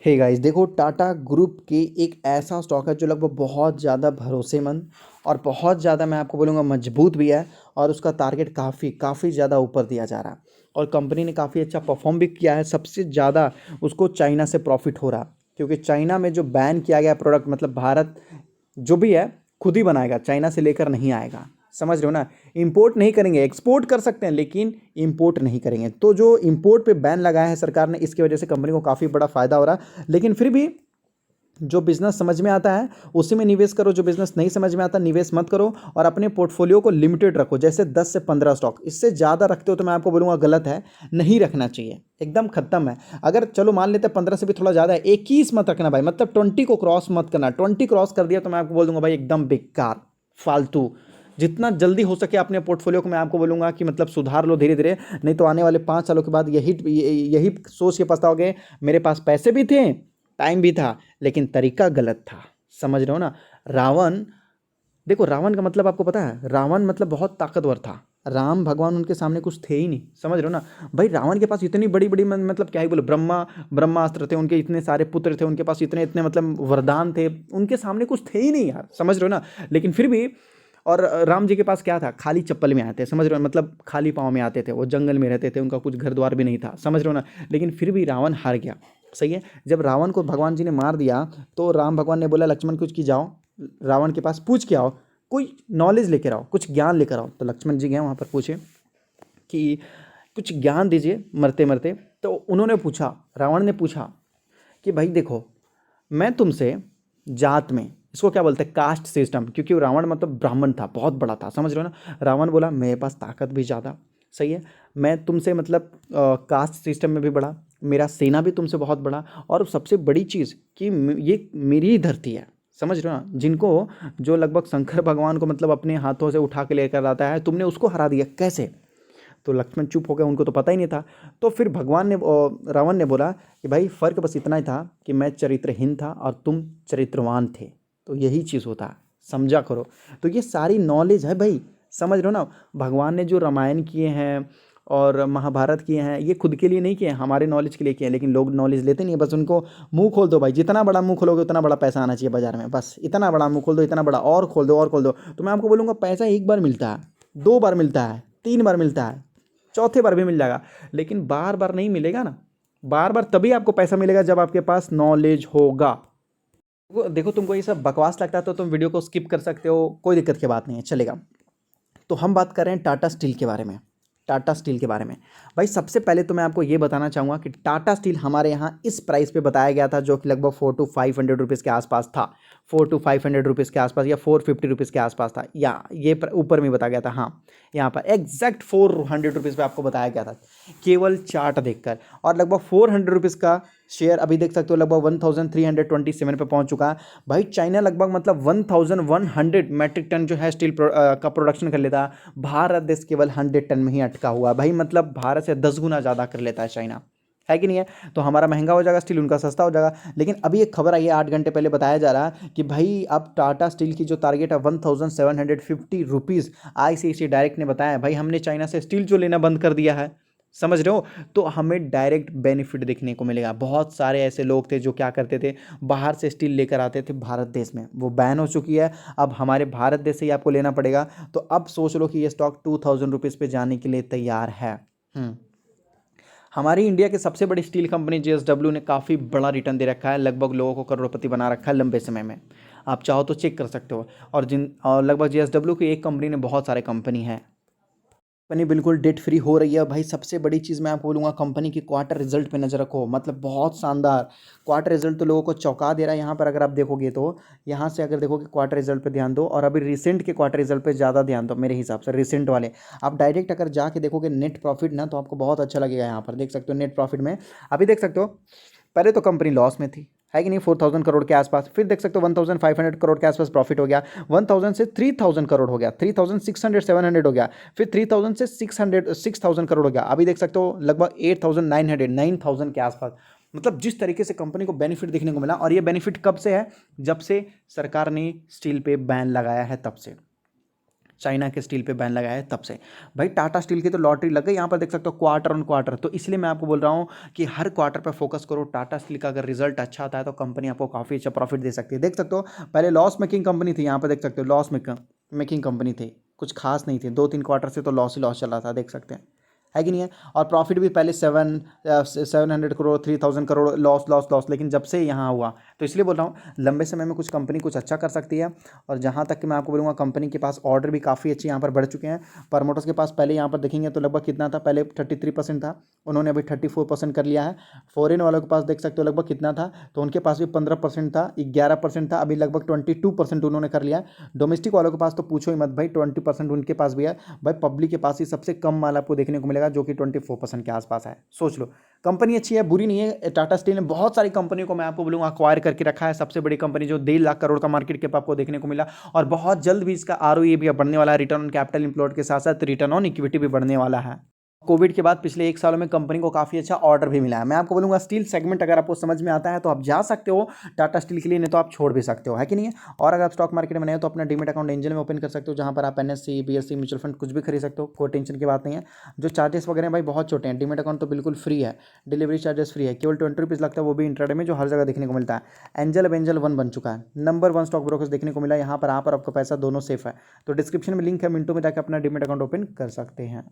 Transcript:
Hey guys, देखो Tata group के एक ऐसा स्टॉक है जो लगभग बहुत ज़्यादा भरोसेमंद और बहुत ज़्यादा मैं आपको बोलूँगा मजबूत भी है। और उसका टारगेट काफ़ी काफ़ी ज़्यादा ऊपर दिया जा रहा है और कंपनी ने काफ़ी अच्छा परफॉर्म भी किया है। सबसे ज़्यादा उसको चाइना से प्रॉफिट हो रहा, क्योंकि चाइना में जो बैन किया गया प्रोडक्ट, मतलब भारत जो भी है खुद ही बनाएगा, चाइना से लेकर नहीं आएगा। समझ रहे हो ना? इंपोर्ट नहीं करेंगे, एक्सपोर्ट कर सकते हैं लेकिन इंपोर्ट नहीं करेंगे। तो जो इंपोर्ट पे बैन लगाया है सरकार ने, इसकी वजह से कंपनी को काफ़ी बड़ा फायदा हो रहा है। लेकिन फिर भी जो बिजनेस समझ में आता है उसी में निवेश करो, जो बिजनेस नहीं समझ में आता निवेश मत करो और अपने पोर्टफोलियो को लिमिटेड रखो, जैसे 10 से 15 स्टॉक। इससे ज़्यादा रखते हो तो मैं आपको बोलूँगा गलत है, नहीं रखना चाहिए, एकदम खत्म है। अगर चलो मान लेते हैं 15 से भी थोड़ा ज़्यादा है, 21 मत रखना भाई, मतलब 20 को क्रॉस मत करना। 20 क्रॉस कर दिया तो मैं आपको बोल दूंगा भाई एकदम बेकार, फालतू। जितना जल्दी हो सके अपने पोर्टफोलियो को मैं आपको बोलूँगा कि मतलब सुधार लो धीरे धीरे, नहीं तो आने वाले 5 सालों के बाद यही सोच के पछताओगे, मेरे पास पैसे भी थे, टाइम भी था, लेकिन तरीका गलत था। समझ रहे हो ना? रावण, देखो रावण का मतलब आपको पता है? रावण मतलब बहुत ताकतवर था, राम भगवान उनके सामने कुछ थे ही नहीं। समझ रहे हो ना? भाई रावण के पास इतनी बड़ी बड़ी मतलब क्या ही बोले, ब्रह्मास्त्र थे उनके, इतने सारे पुत्र थे उनके पास, इतने इतने मतलब वरदान थे, उनके सामने कुछ थे ही नहीं यार। समझ रहे हो ना? लेकिन फिर भी, और राम जी के पास क्या था? खाली चप्पल में आते, समझ रहे हो? मतलब खाली पाँव में आते थे, वो जंगल में रहते थे, उनका कुछ घर द्वार भी नहीं था। समझ रहे हो ना? लेकिन फिर भी रावण हार गया। सही है। जब रावण को भगवान जी ने मार दिया तो राम भगवान ने बोला लक्ष्मण कुछ की जाओ, रावण के पास पूछ के आओ, कोई नॉलेज लेकर आओ, कुछ ज्ञान लेकर आओ। तो लक्ष्मण जी गए वहाँ पर, पूछे कि कुछ ज्ञान दीजिए मरते मरते। तो उन्होंने पूछा, रावण ने पूछा कि भाई देखो, मैं तुमसे जात में, इसको क्या बोलते हैं, कास्ट सिस्टम, क्योंकि वो रावण मतलब ब्राह्मण था, बहुत बड़ा था। समझ रहे हो ना? रावण बोला मेरे पास ताकत भी ज़्यादा, सही है, मैं तुमसे मतलब कास्ट सिस्टम में भी बड़ा, मेरा सेना भी तुमसे बहुत बड़ा, और सबसे बड़ी चीज़ कि ये मेरी ही धरती है। समझ रहे हो ना? जिनको, जो लगभग शंकर भगवान को मतलब अपने हाथों से उठा के लेकर आता है, तुमने उसको हरा दिया कैसे? तो लक्ष्मण चुप हो गए, उनको तो पता ही नहीं था। तो फिर भगवान ने, रावण ने बोला कि भाई फ़र्क बस इतना ही था कि मैं चरित्रहीन था और तुम चरित्रवान थे, तो यही चीज़ होता है, समझा करो। तो ये सारी नॉलेज है भाई। समझ रहे हो ना? भगवान ने जो रामायण किए हैं और महाभारत किए हैं, ये खुद के लिए नहीं किए हैं, हमारे नॉलेज के लिए किए हैं। लेकिन लोग नॉलेज लेते नहीं है, बस उनको मुंह खोल दो भाई, जितना बड़ा मुंह खोलोगे उतना बड़ा पैसा आना चाहिए बाजार में, बस इतना बड़ा मुंह खोल दो, इतना बड़ा, और खोल दो और खोल दो। तो मैं आपको बोलूँगा पैसा एक बार मिलता है, 2 बार मिलता है, 3 बार मिलता है, चौथे बार भी मिल जाएगा, लेकिन बार बार नहीं मिलेगा ना। बार बार तभी आपको पैसा मिलेगा जब आपके पास नॉलेज होगा। देखो तुमको ये सब बकवास लगता है तो तुम वीडियो को स्किप कर सकते हो, कोई दिक्कत की बात नहीं है, चलेगा। तो हम बात कर रहे हैं टाटा स्टील के बारे में। टाटा स्टील के बारे में भाई, सबसे पहले तो मैं आपको ये बताना चाहूँगा कि टाटा स्टील हमारे यहाँ इस प्राइस पे बताया गया था, जो कि लगभग 4 to 500 रुपीज़ के आसपास था। 4 to 500 रुपीज़ के आसपास, या 450 रुपीज़ के आसपास था, या ये ऊपर में बताया गया था। हाँ, यहाँ पर एग्जैक्ट 400 रुपीज़ पे आपको बताया गया था, केवल चार्ट देखकर। और लगभग 400 रुपीज़ का शेयर अभी देख सकते हो लगभग 1327 पे पहुंच चुका है। भाई चाइना लगभग मतलब 1100 मेट्रिक टन जो है स्टील का प्रोडक्शन कर लेता है, भारत देश केवल 100 टन में ही अटका हुआ है। भाई मतलब भारत से 10 गुना ज़्यादा कर लेता है चाइना, है कि नहीं है? तो हमारा महंगा हो जाएगा स्टील, उनका सस्ता हो जाएगा। लेकिन अभी एक खबर आई है 8 घंटे पहले, बताया जा रहा है कि भाई अब टाटा स्टील की जो टारगेट है 1750 रुपीज़, ICICI डायरेक्ट ने बताया भाई हमने चाइना से स्टील जो लेना बंद कर दिया है। समझ रहे हो? तो हमें डायरेक्ट बेनिफिट देखने को मिलेगा। बहुत सारे ऐसे लोग थे जो क्या करते थे, बाहर से स्टील लेकर आते थे भारत देश में, वो बैन हो चुकी है, अब हमारे भारत देश से ही आपको लेना पड़ेगा। तो अब सोच लो कि ये स्टॉक 2000 रुपीज़ पे जाने के लिए तैयार है। हमारी इंडिया की सबसे बड़ी स्टील कंपनी JSW ने काफ़ी बड़ा रिटर्न दे रखा है, लगभग लोगों को करोड़पति बना रखा है लंबे समय में। आप चाहो तो चेक कर सकते हो। और लगभग JSW की एक कंपनी ने बहुत सारे कंपनी है, कंपनी बिल्कुल डेट फ्री हो रही है। भाई सबसे बड़ी चीज़ मैं आपको बोलूँगा, कंपनी की क्वार्टर रिजल्ट पे नज़र रखो, मतलब बहुत शानदार क्वार्टर रिजल्ट तो लोगों को चौंका दे रहा है। यहाँ पर अगर आप देखोगे तो, यहाँ से अगर देखोगे क्वार्टर रिजल्ट पे ध्यान दो, और अभी रिसेंट के क्वार्टर रिजल्ट पे ज़्यादा ध्यान दो मेरे हिसाब से, रिसेंट वाले। आप डायरेक्ट अगर जाके देखोगे नेट प्रॉफिट ना, तो आपको बहुत अच्छा लगेगा। यहाँ पर देख सकते हो नेट प्रॉफिट में, अभी देख सकते हो पहले तो कंपनी लॉस में थी, है कि नहीं, 4000 करोड़ के आसपास। फिर देख सकते हो 1500 करोड़ के आसपास प्रॉफिट हो गया, 1000 से 3000 करोड़ हो गया, 3600 700 हो गया, फिर 3000 से 6000 करोड़ हो गया, अभी देख सकते हो लगभग 8900 के आसपास। मतलब जिस तरीके से कंपनी को बेनिफिट देखने को मिला, और ये बेनिफिट कब से है? जब से सरकार ने स्टील पे बैन लगाया है, तब से। चाइना के स्टील पे बैन लगाया है तब से। भाई टाटा स्टील की तो लॉटरी लग गई, यहाँ पर देख सकते हो क्वार्टर ऑन क्वार्टर। तो इसलिए मैं आपको बोल रहा हूँ कि हर क्वार्टर पे फोकस करो। टाटा स्टील का अगर रिजल्ट अच्छा आता है तो कंपनी आपको काफ़ी अच्छा प्रॉफिट दे सकती है। देख सकते हो पहले लॉस मेकिंग कंपनी थी, यहाँ पर देख सकते हो लॉस मेकिंग कंपनी थी, कुछ खास नहीं थी, 2-3 क्वार्टर से तो लॉस ही लॉस चल रहा था, देख सकते हैं, है कि नहीं है। और प्रॉफिट भी पहले 700 crore 3000 crore loss loss loss, लेकिन जब से यहाँ हुआ, तो इसलिए बोल रहा हूँ लंबे समय में कुछ कंपनी कुछ अच्छा कर सकती है। और जहाँ तक कि मैं आपको बोलूँगा कंपनी के पास ऑर्डर भी काफ़ी अच्छे यहाँ पर बढ़ चुके हैं। प्रमोटर्स के पास पहले यहाँ पर देखेंगे तो लगभग कितना था, पहले 33% था, उन्होंने अभी 34% कर लिया है। फॉरेन वालों के पास देख सकते हो लगभग कितना था, तो उनके पास भी 15% था, 11% था, अभी लगभग 22% उन्होंने कर लिया है। डोमेस्टिक वालों के पास तो पूछो ही मत भाई, 20% उनके पास भी है। भाई पब्लिक के पास ही सबसे कम माल आपको देखने को मिलेगा, जो कि 24% के आसपास है। सोच लो, कंपनी अच्छी है, बुरी नहीं है। टाटा स्टील ने बहुत सारी कंपनियों को मैं आपको बोलूँगा अक्वायर करके रखा है। सबसे बड़ी कंपनी जो 1.5 लाख करोड़ का मार्केट कैप आपको देखने को मिला, और बहुत जल्द भी इसका ROE भी बढ़ने वाला है, रिटर्न ऑन कैपिटल एम्प्लॉयड के साथ साथ रिटर्न ऑन इक्विटी भी बढ़ने वाला है। कोविड के बाद पिछले 1 सालों में कंपनी को काफ़ी अच्छा ऑर्डर भी मिला है। मैं आपको बोलूँगा स्टील सेगमेंट अगर आपको समझ में आता है तो आप जा सकते हो टाटा स्टील के लिए, नहीं तो आप छोड़ भी सकते हो, है कि नहीं है। और अगर आप स्टॉक मार्केट में नए हो तो अपना डीमेट अकाउंट एंजल में ओपन कर सकते हो, जहाँ पर आप NSE BSE म्यूचुअल फंड कुछ भी खरीद सकते हो, कोई टेंशन की बात नहीं है। जो चार्जेस वगैरह हैं भाई बहुत छोटे हैं, डीमेट अकाउंट तो बिल्कुल फ्री है, डिलीवरी चार्जेस फ्री है, केवल 20 रुपीज़ लगता है, वो भी इंट्राडे में, जो हर जगह देखने को मिलता है। एंजल अब एंजल 1 बन चुका है, नंबर 1 स्टॉक ब्रोकर्स देखने को मिला, यहाँ पर आप और आपका पैसा दोनों सेफ है। तो डिस्क्रिप्शन में लिंक है, मिनटों में जाकर अपना डीमेट अकाउंट ओपन कर सकते हैं।